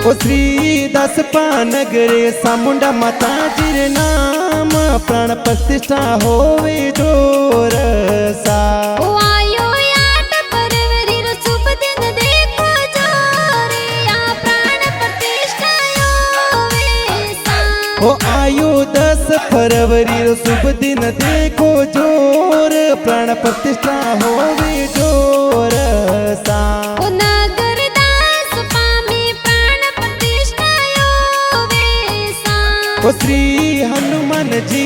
ओ श्री दसपा नगरे सामुंडा माता जीर नाम प्राण प्रतिष्ठा होवे जोर सा। ओ आयो 8 फरवरी रो शुभ दिन देखो जोरे आ प्राण प्रतिष्ठा होवे सा। ओ आयो 10 फरवरी रो शुभ दिन देखो जोर प्राण प्रतिष्ठा होवे जोर सा। ओ नगर दास पामे प्राण प्रतिष्ठा होवे सा। ओ श्री हनुमान जी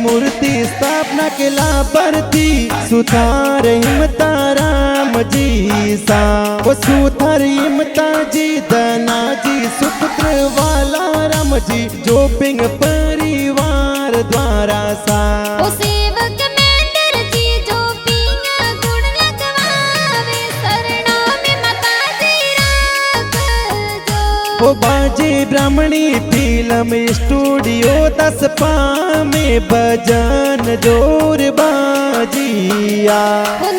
मूर्ति स्थापना के लाभर्थी सुथार हिमता राम जी सा। ओ सुथार हिमता जी धना जी सुपुत्र वाला राम जी जो पिंग परिवार द्वारा सा। ओ सेवक मेंदर जी जो पिंग गुण लगवावे शरणों में माता जी राख जो। ओ बाजे ब्राह्मणी फिल्म स्टूडियो दसपा में भजन जोर बाजिया। ओ